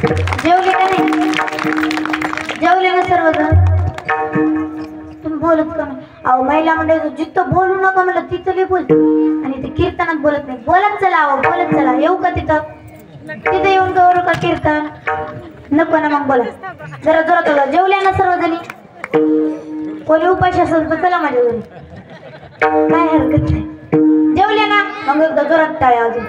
जेवले का नाही? जेवले ना सर्वजण? तुम्ही बोलत का नाही? अहो महिला मंडळी जिथं बोलू नका मला तिथं बोलते आणि ते कीर्तनात बोलत नाही. बोलत चला, अहो बोलत चला. येऊ का तिथं? तिथं येऊन गौरव का कीर्तन? नको ना, मग बोला जरा जोरात बोला. जेवल्या ना सर्वजणी? कोणी उपाशी असेल तर चला माझ्या घरी, काय हरकत नाही. जेवल्या ना? मग एकदा जोरात टाळ्या अजून.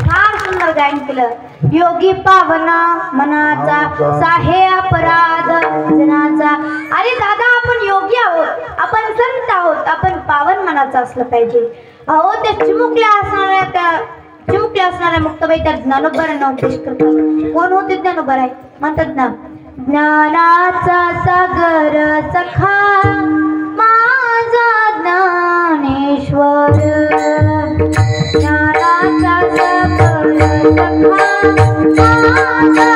फार सुंदर गायन केलं. योगी पावना मनाचा साहे अपराध जनाचा. अरे दादा, आपण योगी आहोत, आपण संत आहोत, आपण पावन मनाचं असलं पाहिजे. अहो त्या चिमुकल्या असणाऱ्या मुक्ताबाई त्या ज्ञानोबांना उपदेश करतात. कोण होते ज्ञानोबा? आहे म्हणतात ना, ज्ञानाचा सागर सखा माझा ज्ञानेश्वर. ज्ञानाचा सागर सखा माझा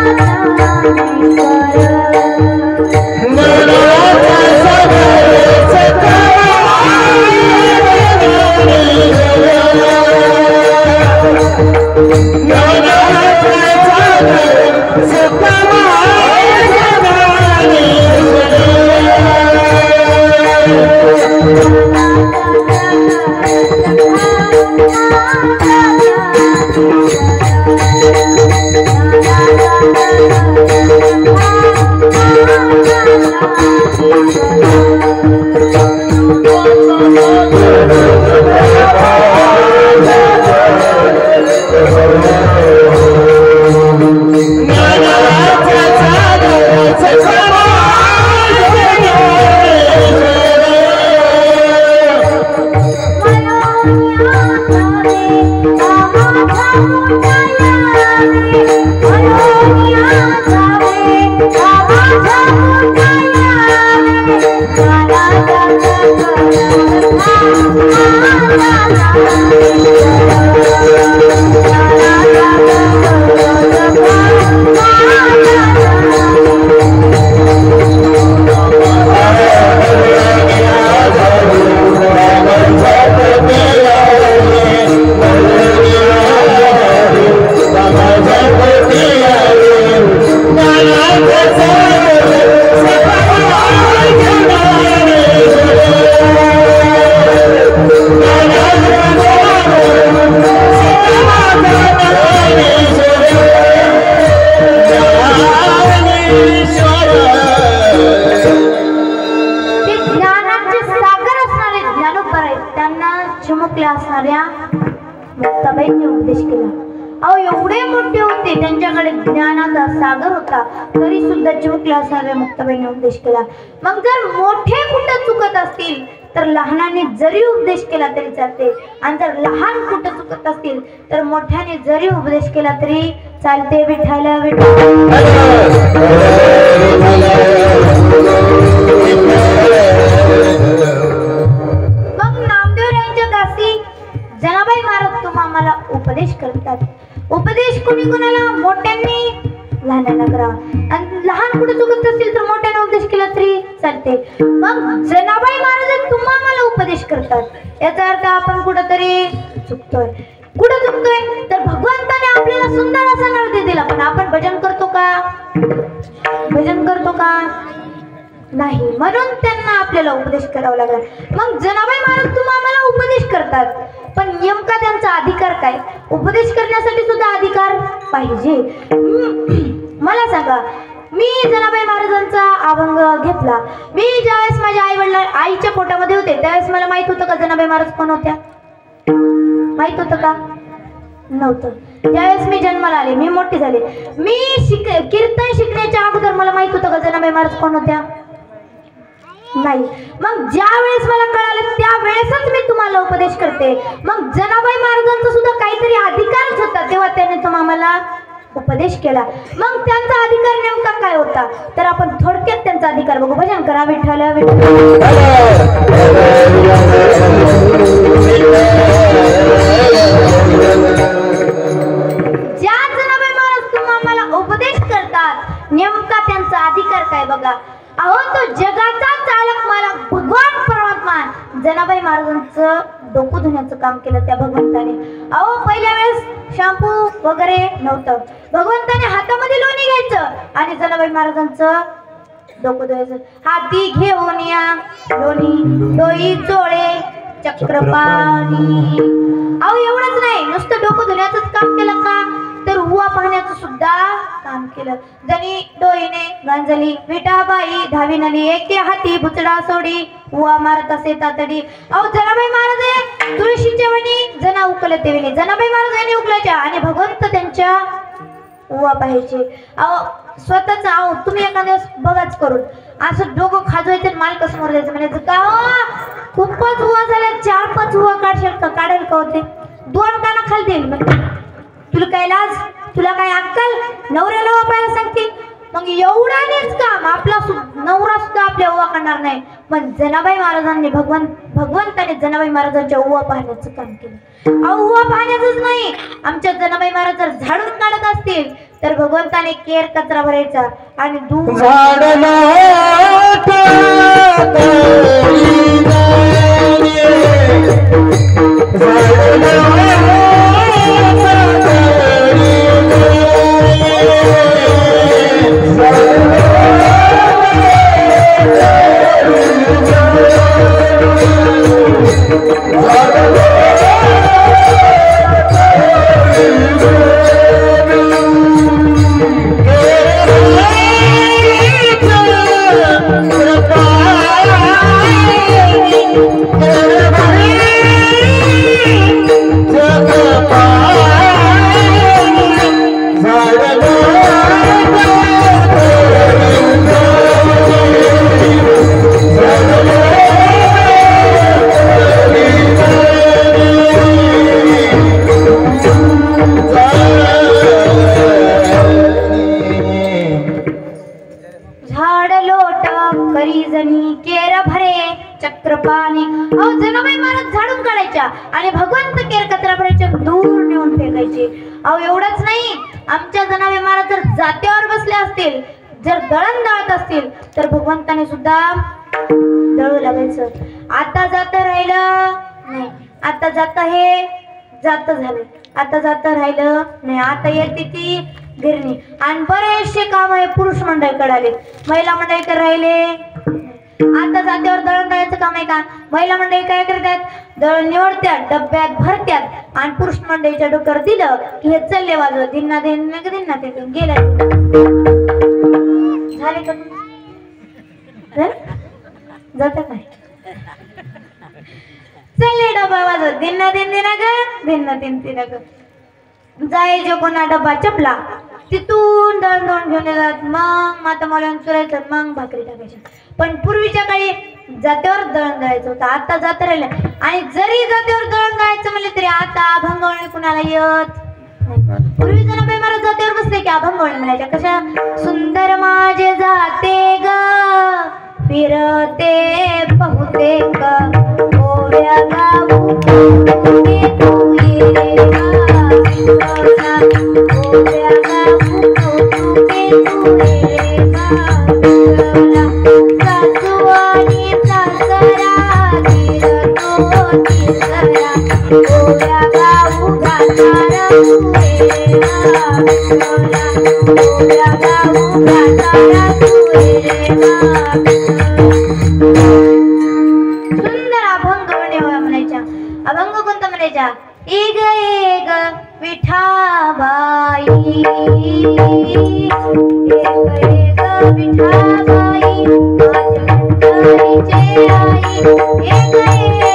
मुक्ताबाईंनी उपदेश केला. अहो एवढे मोठे होते, त्यांच्याकडे ज्ञानाचा सागर होता, तरी सुद्धा चिमुकल्या असणाऱ्या मुक्ताबाईंनी उपदेश केला. मग जर मोठे कुठं चुकत असतील तर लहानाने जरी उपदेश केला तरी चालते, आणि जर लहान कुठं चुकत असतील तर मोठ्याने जरी उपदेश केला तरी चालते. विठ्ठल विठ्ठल. जनाबाई महाराज तुम्हाला उपदेश करतात. उपदेश कोणी कोणाला? मोठ्यांनी लहानांना करा, आणि लहान कुठे चुकत असतील तर मोठ्याने उपदेश केला तरी चालते. मग जनाबाई महाराज तुम्हाला उपदेश करतात, याचा अर्थ आपण कुठेतरी चुकतोय. कुठं चुकतोय? तर भगवंताने आपल्याला सुंदर असा नृत्य दिला, पण आपण भजन करतो का? भजन करतो का? नाही. म्हणून त्यांना आपल्याला उपदेश करावा लागला. मग जनाबाई महाराज तुम्हाला उपदेश करतात, पण नेमका त्यांचा अधिकार काय? उपदेश करण्यासाठी सुद्धा अधिकार पाहिजे. मला सांगा, मी जनाबाई महाराजांचा अभंग घेतला. मी ज्यावेळेस माझ्या आईच्या पोटामध्ये होते त्यावेळेस मला माहित होतं का जनाबाई महाराज कोण होत्या? माहित होतं का? नव्हतं. ज्यावेळेस मी जन्माला आले, मी मोठी झाले, मी कीर्तन शिकण्याच्या अगोदर मला माहित होतं का जनाबाई महाराज कोण होत्या? नाही. मग ज्या वेळेस मला कळालं त्यावेळेसच मी तुम्हाला उपदेश करते. मग जनाबाई महाराजांचा सुद्धा काहीतरी अधिकारच होता, तेव्हा त्याने तुम्हाला उपदेश केला. मग त्यांचा अधिकार नेमका काय होता तर आपण थोडक्यात त्यांचा अधिकार बघू. भजन करा. विठ्ठल विठ्ठल. ज्या जनाबाई महाराज तुम्हाला उपदेश करतात नेमका त्यांचा अधिकार काय बघा. अहो तो जगाचा चालक मला भगवान परमात्मा जनाबाई महाराजांचं डोकं धुण्याचं काम केलं त्या भगवंताने. अहो पहिल्या वेळेस शॅम्पू वगैरे नव्हतं. भगवंताने हातामध्ये लोणी घ्यायचं आणि जनाबाई महाराजांचं डोकं धुवायचं. हाती घेऊन या लोणी डोई चोळे चक्रपाणी. अहो एवढंच नाही, नुसतं डोकं धुण्याचंच काम केलं का, तर हुवा पाहण्याचं सुद्धा काम केलं. जणी डोईने गांजली विठाबाई धाविनली एके हाती बुचडा सोडी हुवा मारत असे तातडी. अहो जनाबाई महाराज तुळशीच्या वणी जना उकलते वेणी. जनाबाई महाराजांनी उकलायच्या आणि भगवंत त्यांच्या हुवा पाहायचे. अहो स्वतःच अहो तुम्ही एखाद्या बघाच करून असं डोकं खाजवायचं मालक समोर द्यायचं म्हणायचं का खूपच हुवा झाला, 4-5 हुवा काढशाल का, काढेल का होते 2 काना खाली देईल. मग तुला काय लाज, तुला काय अक्कल, नवऱ्याला हुवा पाहायला सांगते. मग एवढानेच काम आपला नवरा सुद्धा आपल्या हुवा काढणार नाही. पण जनाबाई महाराजांनी भगवंताने जनाबाई महाराजांच्या हुवा पाहण्याचं काम केलं. अहो हुवा पाहण्याचंच नाही, आमच्या जनाबाई महाराज जर झाडून काढत असतील तर भगवंताने केर कचरा भरायचा आणि दूर चक्रपाणी. अहो जनाबाई महाराज झाडून काढायच्या आणि भगवंत केर कचरा भरायच्या दूर नेऊन फेकायचे. अहो एवढंच नाही, आमच्या जनाबाई महाराज जर जात्यावर बसले असतील, जर दळण दळत असतील तर भगवंताने सुद्धा दळू लागायचं. आता जात राहिलं नाही, आता जात हे जात झालं, आता जात राहिलं नाही, आता येते ती गिरणी. आणि बरेचसे काम आहे पुरुष मंडळीकडे आले, महिला मंडळीकडे राहिले. आता जात्यावर दळण दळायचं काम आहे का, महिला मंडळी काय करतात, दळण निवडतात, डब्यात भरतात आणि पुरुष मंडळीच्या डोक्यावर दिलं की हे चल्ले वाजवत दिन्ना दिन दिन्ना ते गेलं. झाले का जात काय चल्ले डबा वाजवत दिन्ना दिन दिना ग दिन्ना दिन दिना ग. जायचे कोणा डबा चपला तिथून दळण दळून घेऊन येतात. मग माता मला चुरायचं, मग भाकरी टाकायच्या. पण पूर्वीच्या काळी जात्यावर दळण दळायचं होतं, आता जात राहिलं. आणि जरी जात्यावर दळण दळायचं म्हणलं तरी आता अभंगवळणी कुणाला येत नाही. पूर्वी जनाबाई महाराज जात्यावर बसले की अभंगवळणी म्हणायच्या. कशा सुंदर माझे जाते ग फिरते बहुतेक ओव्या गाऊ तू ये ओव्या गाऊ तू ये सासुवानी सासरा फिरतो तिसरा ओव्या गाऊ घातार ओव्या गाऊ घातार सुंदर अभंग म्हणायच्या. अभंग कोणता म्हणायच्या, एग एग विठाबाई एग एग विठाबाई माझ्या आई एग एग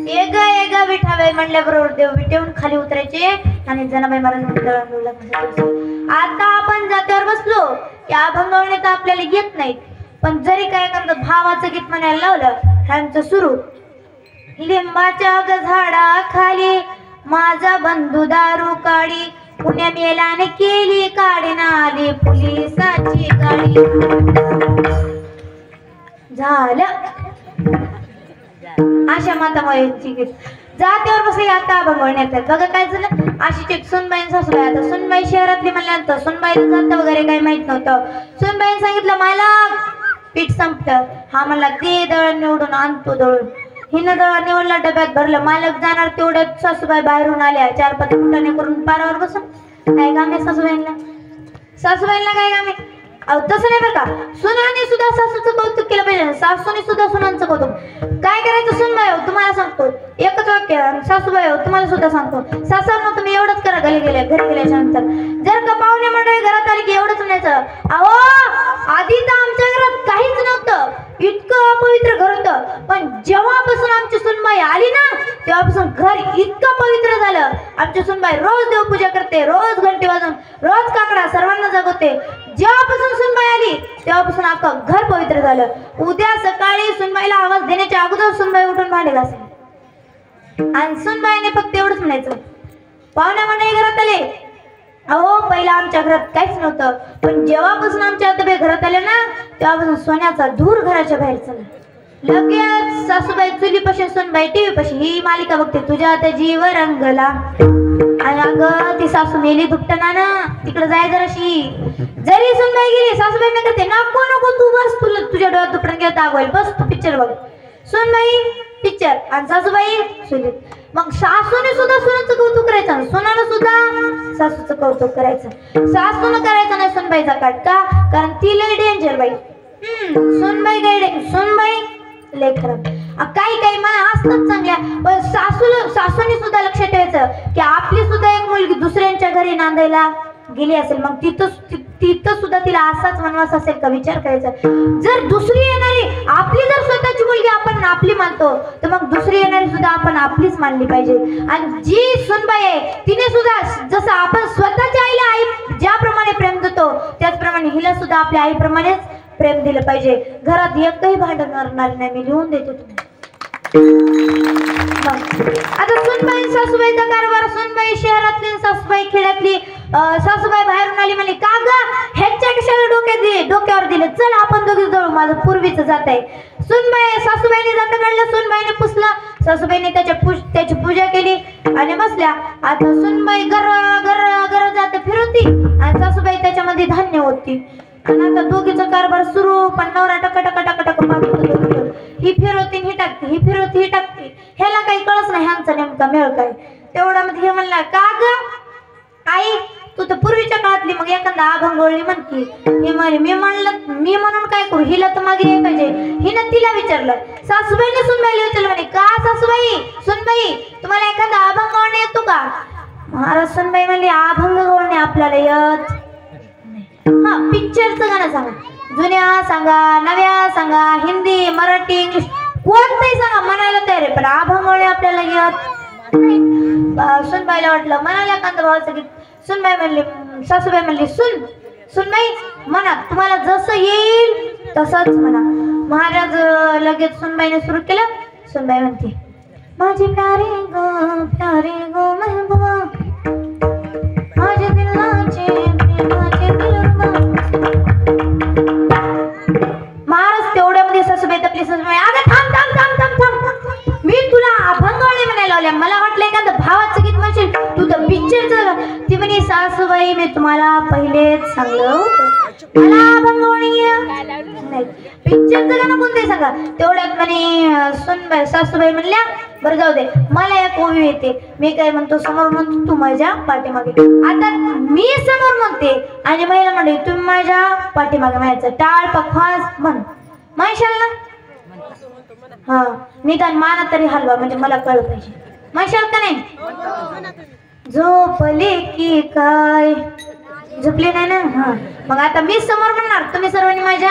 एग एग विठाबाई म्हणल्याबरोबर देव विटेवून खाली उतरायचे आणि जनाबाई महाराज. आता आपण जात्यावर बसलो या अभंगवळणी तर आपल्याला येत नाहीत, पण जरी काय करतात भावाचं गीत म्हणायला लावलं ह्यांचं सुरू. लिंबाच्या झाडा खाली माझा बंधू दारू काढी पुण्या मेलाने केली काढीना आली पोलिसाची गाडी. झालं अशा माता मायेची गीत जात्यावर बसले. आता अभंगवळणी येतात बघा काय झालं. अशीच एक सुनबाई सासूबाई. आता सुनबाई शहरातली म्हणल्यानंतर सुनबाईचं जात वगैरे काही माहित नव्हतं. सुनबाईने सांगितलं मला पीठ संपलं. हा म्हणला ते दळण निवडून आणतो दळून. हिनं दळण निवडलं, डब्यात भरलं. मालक जाणार तेवढ्यात सासूबाई बाहेरून आल्या. 4-5 फुटाने करून पारावर बसून. काय काम आहे सासूबाईंना? सासूबाईंना काय काम आहे? अहो तसं नाही बरं का, सुनाने सुद्धा सासूचं कौतुक केलं पाहिजे, सासूने सुद्धा सुनांचं कौतुक. काय करायचं सुनबाई हो तुम्हाला सांगतो, एकच वाक्य. सासूबाई हो तुम्हाला सुद्धा सांगतो, सासरनं तुम्ही एवढंच करा घरी गेल्याच्या नंतर. जर का पाहुणे मंडळी घरात आली की एवढंच म्हणायचं, अहो आधी तर आमच्या घरात काहीच नव्हतं, इतकं अपवित्र घर होतं, पण जेव्हापासून आमची सुनबाई आली ना तेव्हापासून घर इतकं पवित्र झालं. आमची सुनबाई रोज देवपूजा करते, रोज घंटी वाजवून, रोज काकडा सर्वांना जगवते. जेव्हापासून सुनबाई आली तेव्हापासून अख्खं घर पवित्र झालं. उद्या सकाळी सुनबाईला आवाज देण्याच्या अगोदर सुनबाई उठून भांडे घासेल. आणि सुनबाईने फक्त एवढंच म्हणायचं, पाहुण्या मंडळी घरात आले, अहो पहिला आमच्या घरात काहीच नव्हतं, पण जेव्हापासून आमच्या आत्याबाई घरात आल्या ना तेव्हापासून सोन्याचा धूर घराच्या बाहेर चालला. लगेच सासूबाई चुलीपाशी, सुनबाई टीव्ही पाशी. ही मालिका बघते, तुझ्या आता जीव रंगला. आणि अगं ती सासू मेली दुपटना ना, तिकडे जाय जराशी. जरी सुनबाई गेली सासूबाई नाही करते, नको नको तू बस, तुला तुझ्या डोळ्यात दुपटन गेला दाग होईल, बस तू पिक्चर बघ. सुनबाई पिक्चर आणि सासूबाई चुलीत. मग सासूने सुद्धा सुनाचं कौतुक करायचं, सुनानं सुद्धा सासूचं कौतुक करायचं. सासूनं करायचं नाही सुनबाईचा काट. का? कारण ती लय डेंजर बाई. सुनबाई काय सुनबाई लय खराब. काही काही मला असतात चांगल्या, पण सासूने सुद्धा लक्ष ठेवायचं की आपली सुद्धा एक मुलगी दुसऱ्यांच्या घरी नांदायला गेली असेल, मग तिथं सुद्धा तिला असाच वनवास असेल का विचार करायचा. जर दुसरी येणारी आपली, जर स्वतःची मुलगी आपण आपली मानतो, तर मग दुसरी येणारी सुद्धा आपण आपलीच मानली पाहिजे. आणि जी सुनबाई आहे तिने सुद्धा जसं आपण स्वतःच्या आईला आई ज्याप्रमाणे प्रेम देतो त्याचप्रमाणे हिला सुद्धा आपल्या आईप्रमाणेच प्रेम दिलं पाहिजे. घरात एकही भांडण करणार नाही, मी लिहून देते तुम्हाला. आता सुनबाई सासूबाईचा कारभार. सुनबाई शहरातली, सासूबाई खेड्यातली. सासूबाई बाहेरून आली, म्हणली का ग ह्याच्या कशाला डोक्यावर दिले, चल आपण दोघी जळू, माझं पूर्वीच जात आहे. सुनबाई सासूबाईने जात काढलं, सुनबाईने पुसलं, सासूबाईने त्याची पूजा केली आणि बसल्या. आता सुनबाई गर जात फिरवती आणि सासूबाई त्याच्यामध्ये धान्य होती. आणि आता दोघीचा कारभार सुरू. पण नवरा टक मागतो, ही फिरवती ही टाकते, ही फिरवती ही टाकते. ह्याला काही कळच नाही ह्यांचा नेमका मेळ काय. तेवढा मध्ये हे म्हणला, का ग आई तू तर पूर्वीच्या काळातली, मग एखादा अभंगोळी म्हणती. मी म्हणून काय करू, हिला तर मागे यायला पाहिजे. हिनं तिला विचारलं, सासूबाईने सुनबाईला विचारलं, म्हणे का सुनबाई तुम्हाला एखादा अभंग गाणे येतो का? महाराज सुनबाई म्हणली, अभंग गाणे आपल्याला येत. हा पिक्चरचं गाणं सांगा, जुन्या सांगा, नव्या सांगा, हिंदी मराठी इंग्लिश कोणतंही सांगा, म्हणायला तयार आहे, पण अभंगोळे आपल्याला येत नाही. सुनबाईला वाटलं म्हणाल्या एखादं भावाचं गीत. सुनबाई म्हणली, सासूबाई म्हणली, सुनबाई म्हणा, तुम्हाला जसं येईल तसंच म्हणा. महाराज लगेच सुनबाईने सुरू केलं. सुनबाई म्हणते, माझी प्यारी गो महबूबा, माझ्या दिलाचे प्रेमाचे दिलरुबा. महाराज तेवढ्यामध्ये सासूबाई तपली. सासूबाई, अगं थांब, मी तुला अभंगवाणी म्हणायला लावल्या, मला वाटलं एखादं भावाचं गीत म्हणशील, तू तर पिक्चरचं. ती म्हणे, सासूबाई मी तुम्हाला पहिलेच सांगलं होतं मला अभंगवाणी नाही, पिक्चरचं गाणं कोणतंही सांगा. तेवढ्यात म्हणे सासूबाई म्हणल्या, बरं जाऊ दे, मला एक ओवी येते, मी काय म्हणतो समोर म्हणतो, तू माझ्या पाठीमागे. आता मी समोर म्हणते आणि महिला म्हणते तुम्ही माझ्या पाठीमागे म्हणायचं. टाळ पखवाज म्हणशाल ना? हा, निदान माना तरी हलवा, म्हणजे मला कळलं पाहिजे. म्हणशाल का नाही? झोपले की काय? झोपले नाही ना? हा, मग आता मी समोर म्हणणार, तुम्ही सर्वांनी माझ्या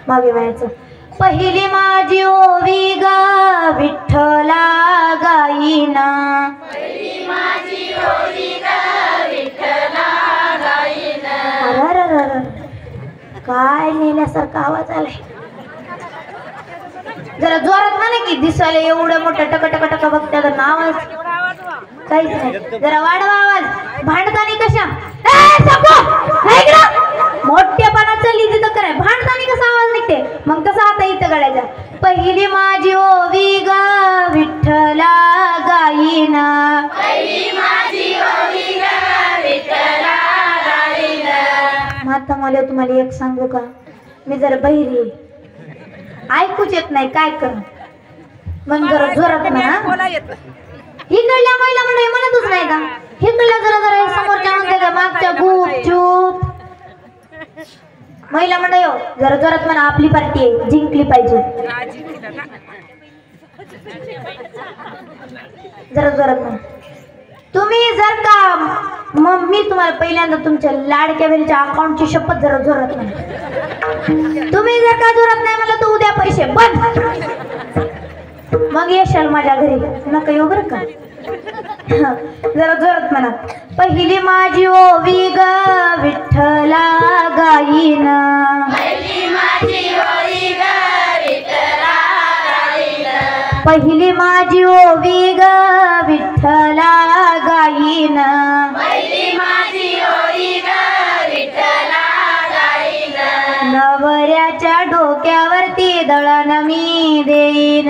मागे म्हणायचं. पहिली माझी ओवी गा विठ्ठला गाईना, पहिली माझी ओवी गा विठ्ठला गाईना. काय लिहिल्यासारखा आवाज आलाय. जरा जोरात म्हणा की, दिसायला एवढं मोठं टक बघत्या तर आवाज काहीच नाही. जरा वाढवा आवाज. भांडतानी कशा मोठ्यापणाचं लिहित तर कराय, भांडतानी कसा आवाज निघते, मग तसा आता इथं काढायचा. पहिली माझी ओवी गा विठ्ठला गाईना, पहिली माझी ओवी गा विठ्ठला गाईना. माता मला तुम्हाला एक सांगू का, मी जरा बहिरी ऐकूच येत नाही काय कर मग जरा जोरात म्हणा इकडल्या महिला मंडळी म्हणतच नाही का इकडल्या जरा जरा समोरच्या म्हणते का मागच्या गुप चूप महिला मंडळी हो जरा जोरात म्हणा आपली पार्टी आहे जिंकली पाहिजे जरा जोरात म्हणा तुम्ही जर का मग मी तुम्हाला पहिल्यांदा तुमच्या लाडक्या बहिणीच्या अकाउंटची शपथ जरा जोरात म्हणा तुम्ही जर का जोरात नाही मला तर उद्या पैसे बंद मग येशाल माझ्या घरी नका येऊ बरं का जरा जोरात म्हणा पहिली माझी ओवी ग विठ्ठला गाईन पहिली माझी ओवी ग विठ्ठला गाईन नवऱ्याच्या डोक्यावरती दळण मी देईन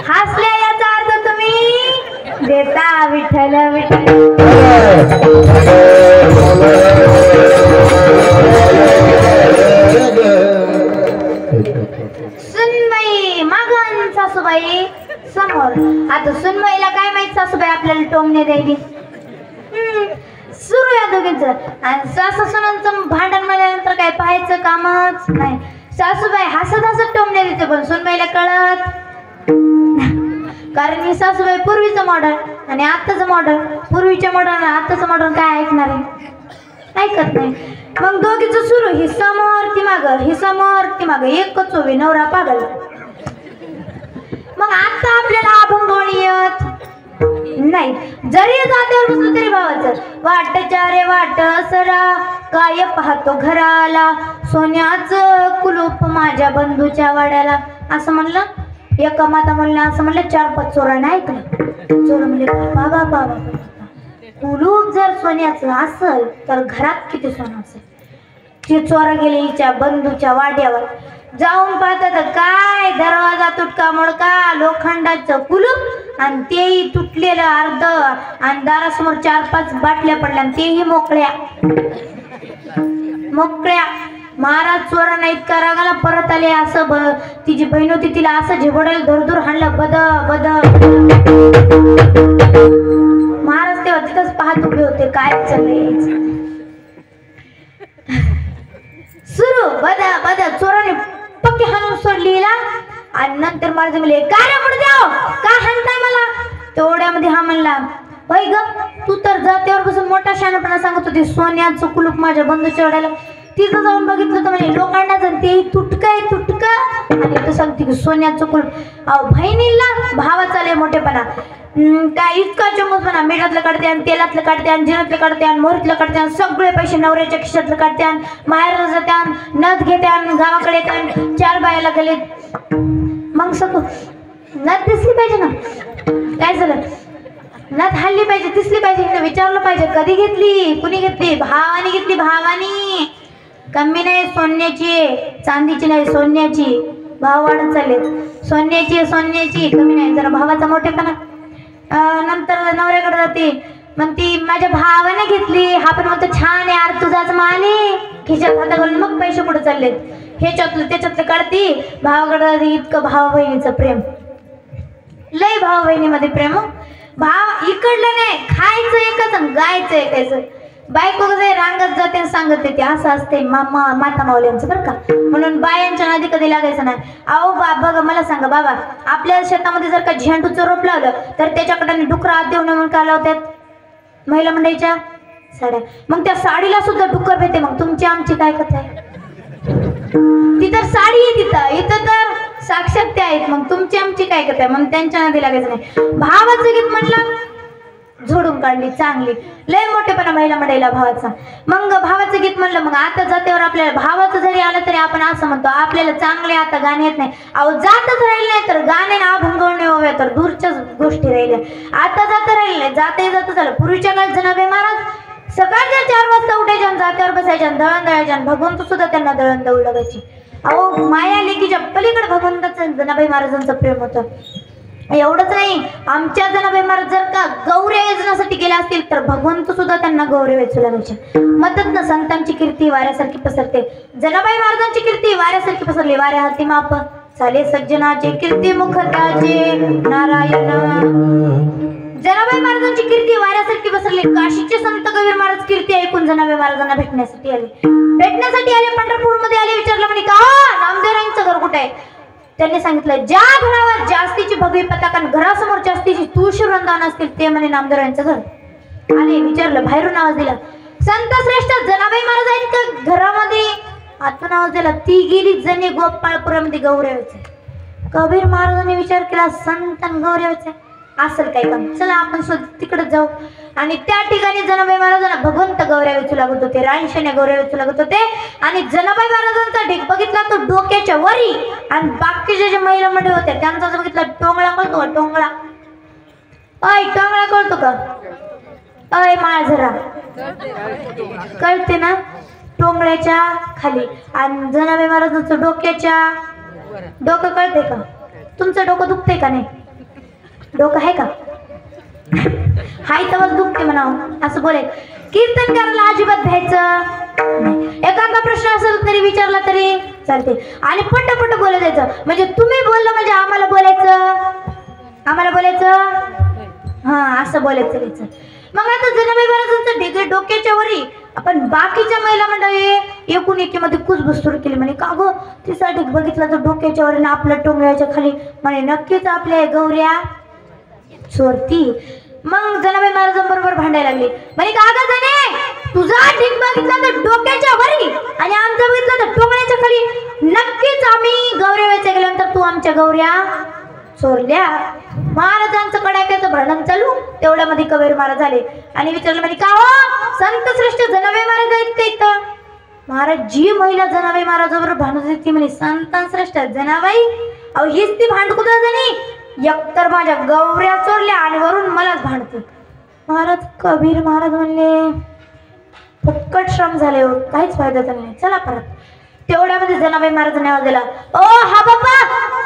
हसल्या याचा अर्थ तुम्ही देता विठ्ठल विठ्ठल सुनबाई मागून सासूबाई समोर आता सुनबाईला काय माहित सासूबाई आपल्याला टोमणे द्यायली सुरू या दोघींचं आणि सासू सुनांचं भांडण म्हणल्यानंतर काय पाहायचं कामच नाही सासूबाई हसत हसत टोमणे देते पण सुनबाईला कळत कारण ही सासूबाई पूर्वीचं मॉडल आणि आत्ताचं मॉडल पूर्वीच्या मॉडल आणि आत्ताचं मॉडल काय ऐकणार आहे ऐकत नाही मग दोघीचं सुरू ही समोर ती माग एकच उभी नवरा पागल मग आता आपल्याला अभंग येत नाही जरी जात्यावर बसलो तरी भावाचं वाट चारे वाट सरा काय पाहतो घराला सोन्याचं कुलूप माझ्या बंधूच्या वाड्याला असं म्हणलं एका माता म्हणलं असं म्हणलं 4-5 चोरांना ऐकलं चोर म्हणले बाबा बाबा कुलूप जर सोन्याचं असेल तर घरात किती सोनं असेल ती चोर गेले हिच्या बंधूच्या वाड्यावर जाऊन पाहतात काय दरवाजा तुटका मोडका लोखंडाचं कुलूप आणि तेही तुटलेलं अर्ध आणि दारासमोर 4-5 बाटल्या पडल्या आणि तेही मोकळ्या महाराज चोरांना इतका रागाला परत आले असं तिची बहीण होती तिला असं झेबडायला धरधूर हाणलं बद महाराज तेव्हा तिथंच पाहत उभे होते काय चाललंय सुरू बद चोराने पक्के हाणून सोडलीला आणि नंतर महाराज म्हणले काय रे म्हणू द्याव काय हाणताय मला तेवढ्यामध्ये हा म्हणला बाई ग तू तर जात्यावर बसून मोठा शहाणपणा सांगत होती सोन्याचं कुलूप माझ्या बंधूच्या वड्याला तिथं जाऊन बघितलं तर म्हणे लोकांना ते तुटका आणि तू सांगते की सोन्याचं कुलूप अहो बहिणीला भावाचा लय मोठेपणा काय इतका चमकपणा मिठातलं काढते आणि तेलातलं काढते आणि जिरातलं काढते आणि मोहरीतलं काढते आणि सगळे पैसे नवऱ्याच्या खिशातलं काढते आणि माहेरला जाते आणि नथ घेते आणि गावाकडे येते आणि 4 बायाला गेले मग सगळं नथ दिसली पाहिजे ना काय झालं नथ हल्ली पाहिजे दिसली पाहिजे विचारलं पाहिजे कधी घेतली कुणी घेतली भावानी कमी नाही सोन्याची चांदीची नाही सोन्याची भाव वाढत चालले सोन्याची कमी नाही जरा भावाचा मोठेपणा नंतर नवऱ्याकडे जाते म्हणती माझ्या भावाने घेतली हा पण म्हणतो छान यार तुझाच माल आहे खिशात हाता घालून मग पैसे पुढे चाललेत ह्याच्यातलं त्याच्यातलं काढती भावाकडे जाते इतकं भाव बहिणीचं प्रेम लय भाव बहिणीमध्ये प्रेम भाव इकडलं नाही खायचं एकच गायचं एकायचं बायको कसं रांगत जाते आणि सांगत येते असं असते माता माऊल्यांचं बरं का म्हणून बायांच्या नादी कधी लागायचं नाही अहो बघा मला सांगा बाबा आपल्या शेतामध्ये जर का झेंडूचं रोप लावलं तर त्याच्याकडे डुकरं आत देऊ नये म्हणून काय लावतात महिला मंडळीच्या साड्या मग त्या साडीला सुद्धा डुक्कर भेटते मग तुमची आमची काय कथा आहे ती तर साडी आहे इथं तर साक्षात त्या आहेत मग तुमची आमची काय कथा आहे मग त्यांच्या नादी लागायचं नाही भावाचं गीत म्हटलं झोडून काढली चांगली लय मोठेपणा महिला मंडळीला भावाचा मग भावाचं गीत म्हणलं मग आता जात्यावर आपल्याला भावाचं जरी आलं तरी आपण असं म्हणतो आपल्याला चांगले आता गाणे येत नाही अहो जातच राहिले नाही तर गाणे अभंगवणे हवे तर दूरच्याच गोष्टी राहिल्या आता जाता राहिले नाही जाता झालं पूर्वीच्या काळात जनाबे महाराज सकाळच्या 4 वाजता उठायच्या जात्यावर बसायच्या दळण दळायच्या भगवंत सुद्धा त्यांना दळण दळू लागायची अहो माया लेकीच्या पलीकडे भगवंताचं जनाबाई महाराजांचं प्रेम होतं एवढंच नाही, आमच्या जनाबाई महाराज जर का गौऱ्या वेचण्यासाठी गेले असतील तर भगवंत सुद्धा त्यांना गौऱ्या वेचू लागायचे. म्हणतात ना, संतांची कीर्ती वाऱ्यासारखी पसरते. जनाबाई महाराजांची कीर्ती वाऱ्यासारखी पसरली. वाऱ्या हाती माप चाले सज्जनाचे, कीर्ती मुख त्याचे नारायण. जनाबाई महाराजांची कीर्ती वाऱ्यासारखी पसरली. काशीचे संत कबीर महाराज कीर्ती ऐकून जनाबाई महाराजांना भेटण्यासाठी आले. पंढरपूरमध्ये आले. विचारलं म्हणे, का नामदेवरायांचं घर कुठे आहे? त्यांनी सांगितलं, ज्या घरावर जास्तीची भगवी पताका, घरासमोर जास्तीची तुळशी वृंदावन असतील ते म्हणे नामदेवरायांचं घर. आले, विचारलं, बाहेरून आवाज दिला, संत श्रेष्ठ जनाबाई महाराज आहेत का घरामध्ये? आतून आवाज दिला, ती गेली जणी गोपाळपुरामध्ये गौऱ्याचे. कबीर महाराजांनी विचार केला, संत गौऱ्याचे असेल काय काम, चला आपण तिकडे जाऊ. आणि त्या ठिकाणी जनाबाई महाराजांना भगवंत गौऱ्या वेचू लागत होते, रायशेने गौऱ्या वेचू लागत होते. आणि जनाबाई महाराजांचा ढेक बघितला तो डोक्याच्या वरी, आणि बाकीचे जे महिला मंडळी होते त्यांचा जर बघितला, टोंगळा कळतो का? टोंगळा, अय टोंगळा कळतो का? अय माळझरा कळते ना? टोंगळ्याच्या खाली. आणि जनाबाई महाराजांचं डोकं कळते का? तुमचं डोकं दुखते का? नाही डोकं आहे का? हाय तवच दुखते म्हणावं असं बोले. कीर्तन करायला अजिबात भ्यायचं. एखादा प्रश्न असेल तरी विचारला तरी चालते. आणि पट बोलत जायचं. म्हणजे तुम्ही बोललं म्हणजे आम्हाला बोलायचं हा असं बोलायचं. मग आता जनाबाई महाराजांचं ढेके डोक्याच्या वरी. आपण बाकीच्या महिला मंडळी एकूण एकीमध्ये कुजबुज सुरू केली. म्हणे, का गो तिचा ढेक बघितला तर डोक्याच्या वरी ना आपल्या टोंगळ्याच्या खाली? म्हणे, नक्कीच आपल्या गौऱ्या चोरती. मग जनाबाई महाराजांबरोबर भांडायला लागली. म्हणे, का ग जने, तुझा ढीक बघितला तर डोक्याच्या वरी आणि आमचा बघितला तर टोंगळ्याच्या खाली. नक्कीच आम्ही गौऱ्या वेचायला गेल्यानंतर तू आमच्या गौऱ्या चोरल्या. महाराजांचं कडाक्याचं भांडण चालू. तेवढ्यामध्ये कबीर महाराज आले आणि विचारलं, म्हणे, का हो संत श्रेष्ठ जनाबाई महाराज आहेत का इथं? महाराज, जी महिला जनाबाई महाराजाबरोबर भांडत होती ती म्हणे, संतान श्रेष्ठ जनाबाई, अहो हीच ती भांडकुदा जणी, एकतर माझ्या गौऱ्या चोरल्या आणि वरून मलाच भांडते. महाराज कबीर महाराज म्हणले, फुक्कट श्रम झाले हो, काहीच फायदा झाला नाही, चला परत. तेवढ्यामध्ये जनाबाई महाराजांनी आवाज दिला, ओ हा बाबा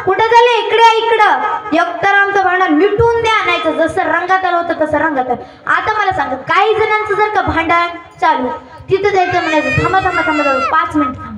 कुठे झाले? इकडं. एकतर आमचं भांडण मिटवून द्या, नाही जसं रंगात आलं होतं तसं रंगात आलं. आता मला सांगा, काही जणांचं जर का भांडण चालू, तिथं जायचं म्हणायचं, थांबा 5 मिनिट थांबा.